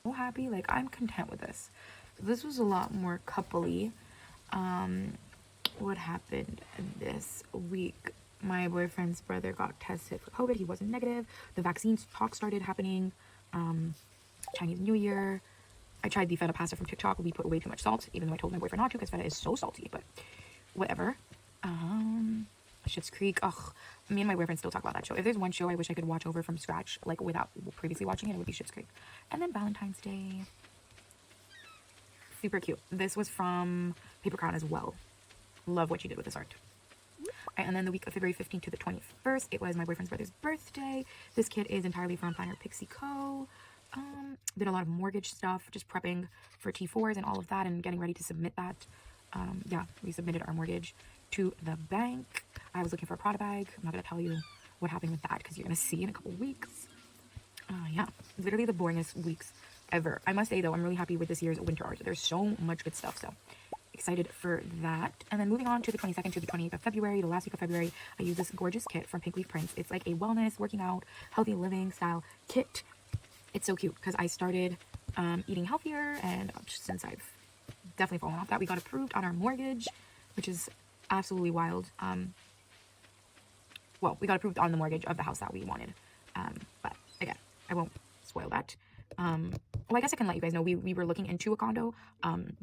So happy, like I'm content with this. This was a lot more coupley. What happened this week? My boyfriend's brother got tested for COVID. He wasn't negative. The vaccine talk started happening. Chinese New Year. I tried the feta pasta from TikTok. We put way too much salt, even though I told my boyfriend not to because feta is so salty, but whatever. Schitt's Creek. Ugh, me and my boyfriend still talk about that show. If there's one show I wish I could watch over from scratch, like without previously watching it, it would be Schitt's Creek. And then Valentine's Day. Super cute. This was from Paper Crown as well. Love what she did with this art. And then the week of February 15th to the 21st, it was my boyfriend's brother's birthday. This kit is entirely from Planner Pixie Co. Did a lot of mortgage stuff, just prepping for T4s and all of that and getting ready to submit that. Yeah, we submitted our mortgage to the bank. I was looking for a Prada bag. I'm not going to tell you what happened with that because you're going to see in a couple weeks. Yeah, literally the boringest weeks ever. I must say, though, I'm really happy with this year's winter art. There's so much good stuff, so excited for that. And then moving on to the 22nd to the 20th of February, the last week of February, I used this gorgeous kit from Pink Leaf Prints. It's like a wellness, working out, healthy living style kit. It's so cute because I started eating healthier, and since I've definitely fallen off that, we got approved on our mortgage, which is absolutely wild. Well, we got approved on the mortgage of the house that we wanted, but again, I won't spoil that. Well, I guess I can let you guys know we were looking into a condo,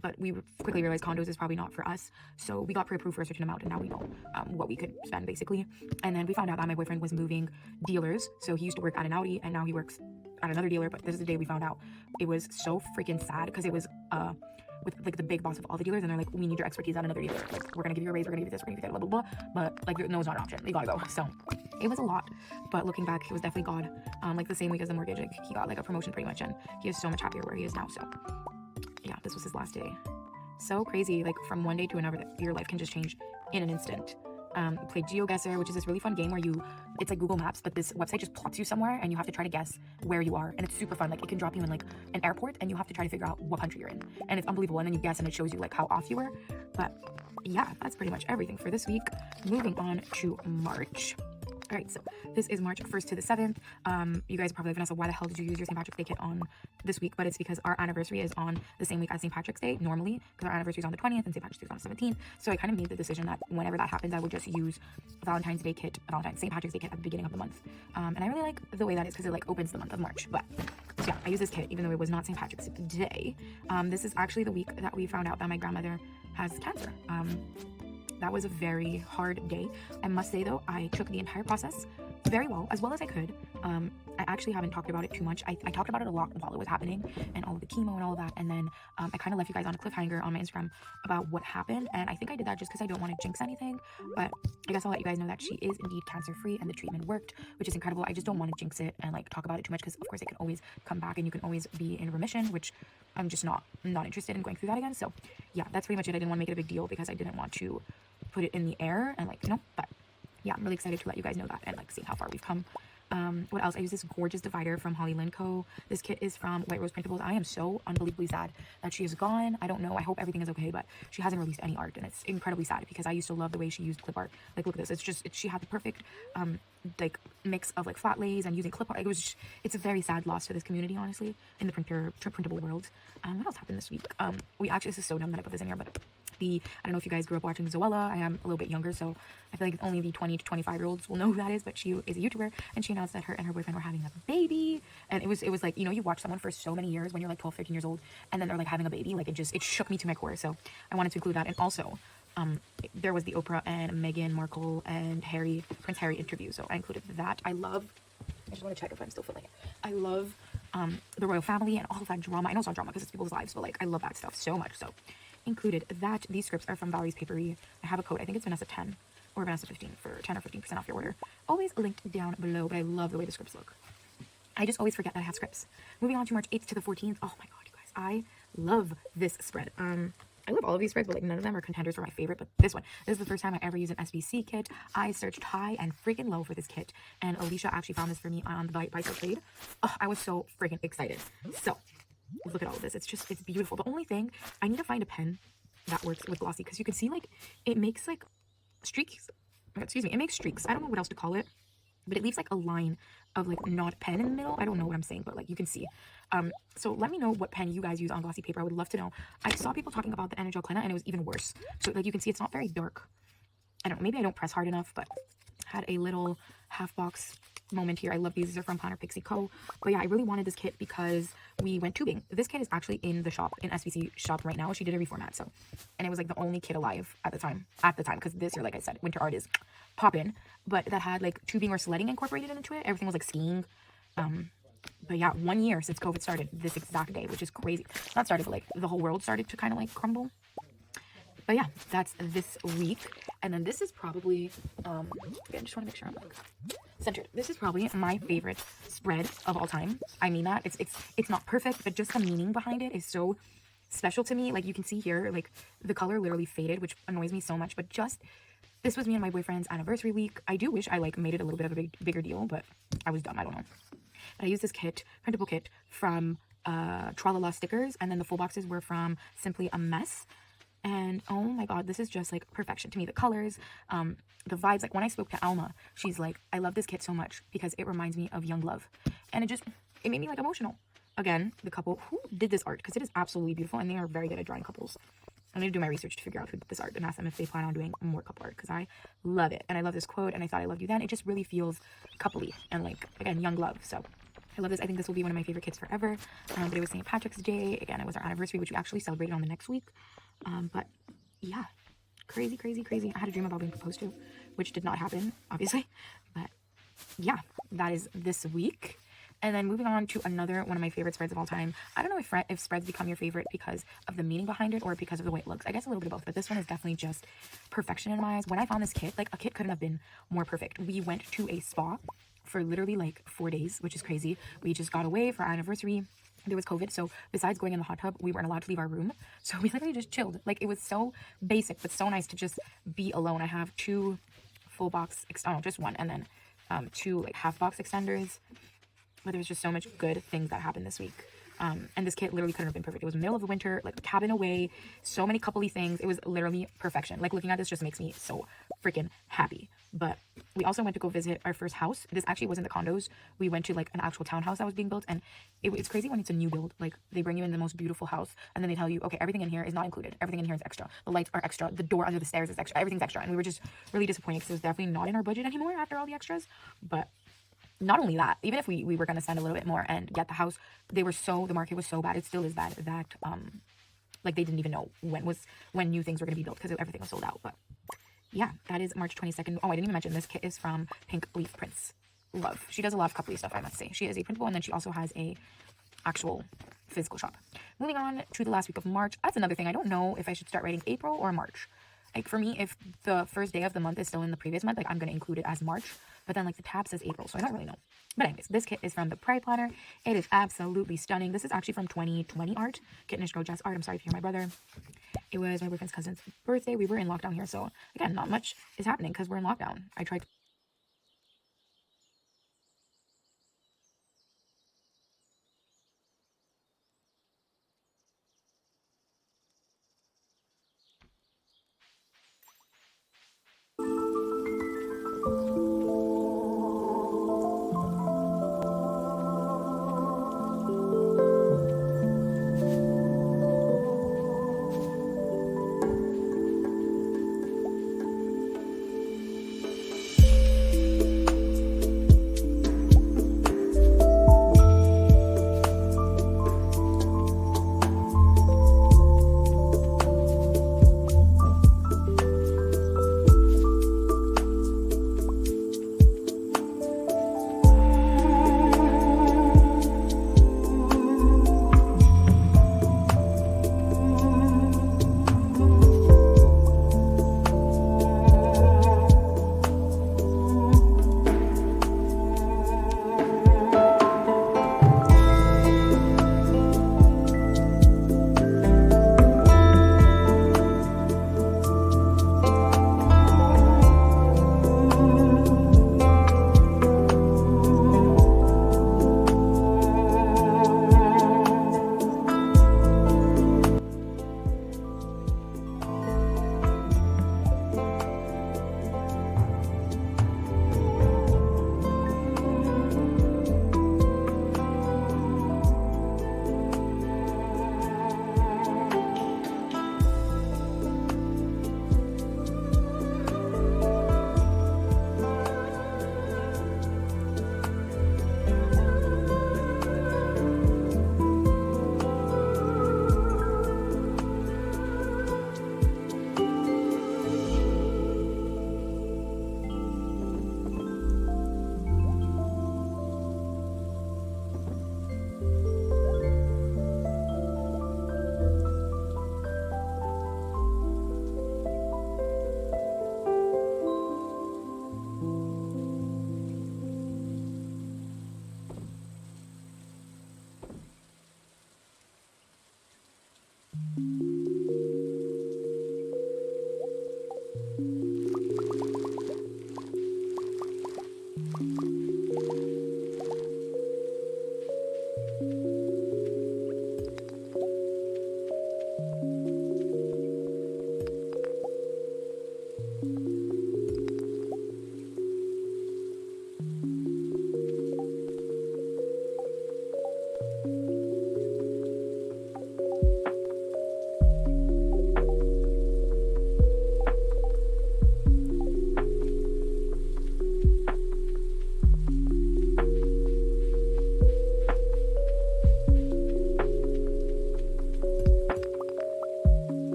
but we quickly realized condos is probably not for us, so we got pre-approved for a certain amount, and now we know what we could spend basically. And then we found out that my boyfriend was moving dealers, so he used to work at an Audi and now he works at another dealer. But this is the day we found out. It was so freaking sad because it was with like the big boss of all the dealers, and they're like, we need your expertise at another dealer, like we're gonna give you a raise, we're gonna give you this, we're gonna give you that, blah blah blah. But like, no, it's not an option, you gotta go. So it was a lot, but looking back, it was definitely God. Like the same week as the mortgage, like he got like a promotion pretty much, and he is so much happier where he is now. So yeah, this was his last day. So crazy, like from one day to another, your life can just change in an instant. Played GeoGuessr, which is this really fun game where it's like Google Maps, but this website just plops you somewhere and you have to try to guess where you are, and it's super fun. Like it can drop you in like an airport and you have to try to figure out what country you're in, and it's unbelievable. And then you guess and it shows you like how off you were. But yeah, that's pretty much everything for this week. Moving on to March. All right, so this is March 1st to the 7th. You guys are probably gonna ask, why the hell did you use your St. Patrick's Day kit on this week? But it's because our anniversary is on the same week as St. Patrick's Day normally, because our anniversary is on the 20th and St. Patrick's Day is on the 17th. So I kind of made the decision that whenever that happens, I would just use St. Patrick's Day kit at the beginning of the month. And I really like the way that is because it like opens the month of March. But so yeah, I use this kit even though it was not St. Patrick's Day. This is actually the week that we found out that my grandmother has cancer. That was a very hard day. I must say though, I took the entire process very well as I could. I actually haven't talked about it too much. I talked about it a lot while it was happening and all of the chemo and all of that, and then I kind of left you guys on a cliffhanger on my Instagram about what happened, and I think I did that just because I don't want to jinx anything, but I guess I'll let you guys know that she is indeed cancer free and the treatment worked, which is incredible. I just don't want to jinx it and like talk about it too much because of course it can always come back and you can always be in remission, which I'm just not interested in going through that again. So yeah, that's pretty much it. I didn't want to make it a big deal because I didn't want to put it in the air and like, you know, but yeah, I'm really excited to let you guys know that and like seeing how far we've come. What else? I use this gorgeous divider from Holly Lynn Co. This kit is from White Rose Printables. I am so unbelievably sad that she is gone. I don't know. I hope everything is okay, but she hasn't released any art, and it's incredibly sad because I used to love the way she used clip art. Like, look at this. She had the perfect like mix of like flat lays and using clip art. It's a very sad loss to this community, honestly, in the printable world. What else happened this week? We actually, this is so dumb that I put this in here, but the, I don't know if you guys grew up watching Zoella. I am a little bit younger, so I feel like only the 20 to 25-year-olds will know who that is, but she is a YouTuber, and she announced that her and her boyfriend were having a baby. And it was like, you know, you watch someone for so many years when you're like 12, 13 years old, and then they're like having a baby. Like, it shook me to my core. So I wanted to include that. And also, there was the Oprah and Meghan Markle and Prince Harry interview, so I included that. I just want to check if I'm still filming it. I love the royal family and all of that drama. I know it's not drama because it's people's lives, but like I love that stuff so much. So included that. These scripts are from Valerie's Papery. I have a code. I think it's Vanessa 10 or Vanessa 15 for 10 or 15% off your order. Always linked down below, but I love the way the scripts look. I just always forget that I have scripts. Moving on to March 8th to the 14th. Oh my god, you guys. I love this spread. I love all of these spreads, but like none of them are contenders for my favorite. But this is the first time I ever used an SBC kit. I searched high and freaking low for this kit, and Alicia actually found this for me on the Buy Sell Trade. Oh, I was so freaking excited. So look at all of this. It's beautiful. The only thing, I need to find a pen that works with glossy, because you can see like it makes like streaks. Excuse me, it makes streaks. I don't know what else to call it, but it leaves like a line of like not pen in the middle. I don't know what I'm saying, but like you can see. So let me know what pen you guys use on glossy paper. I would love to know. I saw people talking about the NHL Clenna, and it was even worse. So like you can see it's not very dark. I don't know, maybe I don't press hard enough, but had a little half box moment here. I love these. These are from Planner Pixie Co. But yeah, I really wanted this kit because we went tubing. This kit is actually in the shop, in SVC shop right now. She did a reformat, so, and it was like the only kit alive at the time, because this year, like I said, winter art is poppin', but that had like tubing or sledding incorporated into it. Everything was like skiing. But yeah, 1 year since COVID started, this exact day, which is crazy. Not started, but like the whole world started to kind of like crumble. But yeah, that's this week. And then this is probably, again, just want to make sure I'm like centered. This is probably my favorite spread of all time. I mean that. It's not perfect, but just the meaning behind it is so special to me. Like you can see here, like the color literally faded, which annoys me so much. But just, this was me and my boyfriend's anniversary week. I do wish I like made it a little bit of a bigger deal, but I was dumb. I don't know. But I used this kit, printable kit from Tralala Stickers, and then the full boxes were from Simply a Mess. And oh my god, this is just like perfection to me. The colors, the vibes. Like when I spoke to Alma, she's like, I love this kit so much because it reminds me of young love. And it made me like emotional. Again, the couple who did this art, because it is absolutely beautiful, and they are very good at drawing couples. I need to do my research to figure out who did this art and ask them if they plan on doing more couple art, because I love it. And I love this quote, and I thought I loved you then. It just really feels coupley and like, again, young love. So I love this. I think this will be one of my favorite kits forever. But it was St. Patrick's Day. Again, it was our anniversary, which we actually celebrated on the next week. But yeah, crazy. I had a dream about being proposed to, which did not happen, obviously. But yeah, that is this week. And then moving on to another one of my favorite spreads of all time. I don't know if spreads become your favorite because of the meaning behind it or because of the way it looks. I guess a little bit of both, but this one is definitely just perfection in my eyes. When I found this kit, like a kit couldn't have been more perfect. We went to a spa for literally like 4 days, which is crazy. We just got away for our anniversary. There was COVID, so besides going in the hot tub, we weren't allowed to leave our room. So we literally just chilled. Like it was so basic, but so nice to just be alone. I have two full box, just one, and then two like half box extenders. But there was just so much good things that happened this week. And this kit literally couldn't have been perfect. It was middle of the winter, like a cabin away, so many coupley things. It was literally perfection. Like looking at this just makes me so freaking happy. But we also went to go visit our first house. This actually wasn't the condos. We went to like an actual townhouse that was being built, and it's crazy when it's a new build. Like they bring you in the most beautiful house, and then they tell you, okay, everything in here is not included. Everything in here is extra. The lights are extra. The door under the stairs is extra. Everything's extra. And we were just really disappointed because it was definitely not in our budget anymore after all the extras. But not only that, even if we were going to spend a little bit more and get the house, the market was so bad, it still is bad, that like they didn't even know when new things were going to be built because everything was sold out. But yeah, that is March 22nd. Oh, I didn't even mention this kit is from Pink Leaf Prints. Love. She does a lot of coupley stuff, I must say. She is a printable, and then she also has a actual physical shop. Moving on to the last week of March. That's another thing. I don't know if I should start writing April or March. Like for me, if the first day of the month is still in the previous month, like I'm going to include it as March. But then like the tab says April, so I don't really know. But anyways, this kit is from the Pride Planner. It is absolutely stunning. This is actually from 2020 art. Kittenish Girl Jazz art. I'm sorry if you hear my brother. It was my boyfriend's cousin's birthday. We were in lockdown here, so again, not much is happening because we're in lockdown. I tried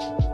you.